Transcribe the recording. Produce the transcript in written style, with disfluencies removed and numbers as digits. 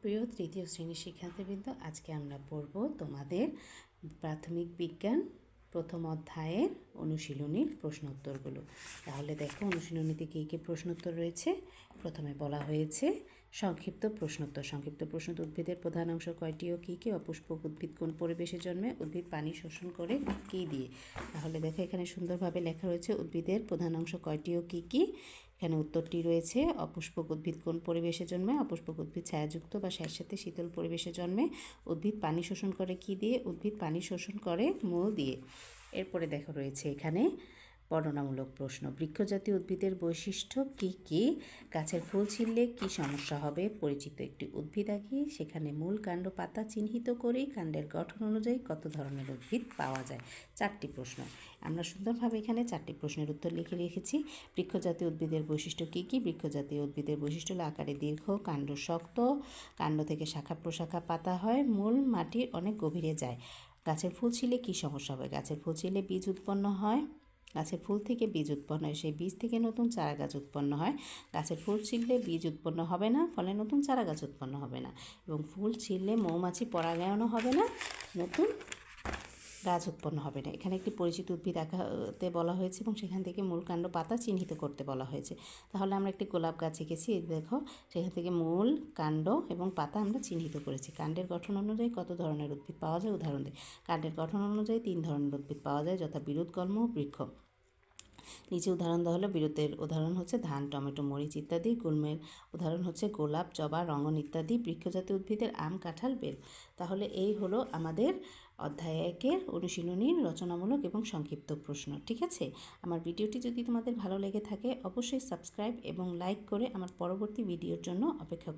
প্রিয় তৃতীয় শ্রেণীর শিক্ষার্থীবৃন্দ, আজকে আমরা পড়ব তোমাদের প্রাথমিক বিজ্ঞান প্রথম অধ্যায়ের অনুশীলনীর প্রশ্নোত্তরগুলো। তাহলে দেখো অনুশীলনীতে কী কী প্রশ্নোত্তর রয়েছে। প্রথমে বলা হয়েছে সংক্ষিপ্ত প্রশ্নোত্তর। সংক্ষিপ্ত প্রশ্নোত্তর: উদ্ভিদের প্রধান অংশ কয়টি ও কী কী? অপুষ্পক উদ্ভিদ কোন পরিবেশে জন্মে? উদ্ভিদ পানি শোষণ করে কী দিয়ে? তাহলে দেখো এখানে সুন্দরভাবে লেখা রয়েছে উদ্ভিদের প্রধান অংশ কয়টি ও কী কী। এখানে উত্তরটি রয়েছে অপুষ্পক উদ্ভিদ কোন পরিবেশে জন্মে? অপুষ্পক উদ্ভিদ ছায়াযুক্ত বা স্যাঁতসেঁতে শীতল পরিবেশে জন্মে। উদ্ভিদ পানি শোষণ করে কী দিয়ে? উদ্ভিদ পানি শোষণ করে মূল দিয়ে। এরপরে দেখো রয়েছে এখানে বর্ণনামূলক প্রশ্ন। বৃক্ষজাতীয় উদ্ভিদের বৈশিষ্ট্য কী কী? গাছের ফুল ছিঁড়লে কী সমস্যা হবে? পরিচিত একটি উদ্ভিদ আঁকি, সেখানে মূল, কাণ্ড, পাতা চিহ্নিত করি, কাণ্ডের গঠন অনুযায়ী কত ধরনের উদ্ভিদ পাওয়া যায়? 4টি প্রশ্ন। আমরা সুন্দরভাবে এখানে 4টি প্রশ্নের উত্তর লিখে রেখেছি। বৃক্ষজাতীয় উদ্ভিদের বৈশিষ্ট্য কী কী? বৃক্ষজাতীয় উদ্ভিদের বৈশিষ্ট্য হলো আকারে দীর্ঘ, কাণ্ড শক্ত, কাণ্ড থেকে শাখা প্রশাখা পাতা হয়, মূল মাটির অনেক গভীরে যায়। গাছের ফুল ছিঁড়লে কী সমস্যা হবে? গাছের ফুল ছিঁড়লে বীজ উৎপন্ন হয়, গাছের ফুল থেকে বীজ উৎপন্ন হয়, সেই বীজ থেকে নতুন চারা গাছ উৎপন্ন হয়। গাছের ফুল ছিঁড়লে বীজ উৎপন্ন হবে না, ফলে নতুন চারা গাছ উৎপন্ন হবে না। এবং ফুল ছিঁড়লে মৌমাছি পরাগায়নও হবে না, নতুন গাছ উৎপন্ন হবে না। এখানে একটি পরিচিত উদ্ভিদ আঁকাতে বলা হয়েছে এবং সেখান থেকে মূল, কাণ্ড, পাতা চিহ্নিত করতে বলা হয়েছে। তাহলে আমরা একটি গোলাপ গাছ এঁকেছি, দেখো সেখান থেকে মূল, কাণ্ড এবং পাতা আমরা চিহ্নিত করেছি। কাণ্ডের গঠন অনুযায়ী কত ধরনের উদ্ভিদ পাওয়া যায়? উদাহরণ দিই। কাণ্ডের গঠন অনুযায়ী 3 ধরনের উদ্ভিদ পাওয়া যায়, যথা বিরুৎ, কলম ও বৃক্ষ। নিচে উদাহরণ দেওয়া হলো। বিরুতের উদাহরণ হচ্ছে ধান, টমেটো, মরিচ ইত্যাদি। গুল্মের উদাহরণ হচ্ছে গোলাপ, জবা, রঙন ইত্যাদি। বৃক্ষজাতীয় উদ্ভিদের আম, কাঁঠাল, বেল। তাহলে এই হলো আমাদের অধ্যায় 1-এর অনুশীলনীর রচনামূলক এবং সংক্ষিপ্ত প্রশ্ন। ঠিক আছে, আমার ভিডিওটি যদি তোমাদের ভালো লেগে থাকে অবশ্যই সাবস্ক্রাইব এবং লাইক করে আমার পরবর্তী ভিডিওর জন্য অপেক্ষা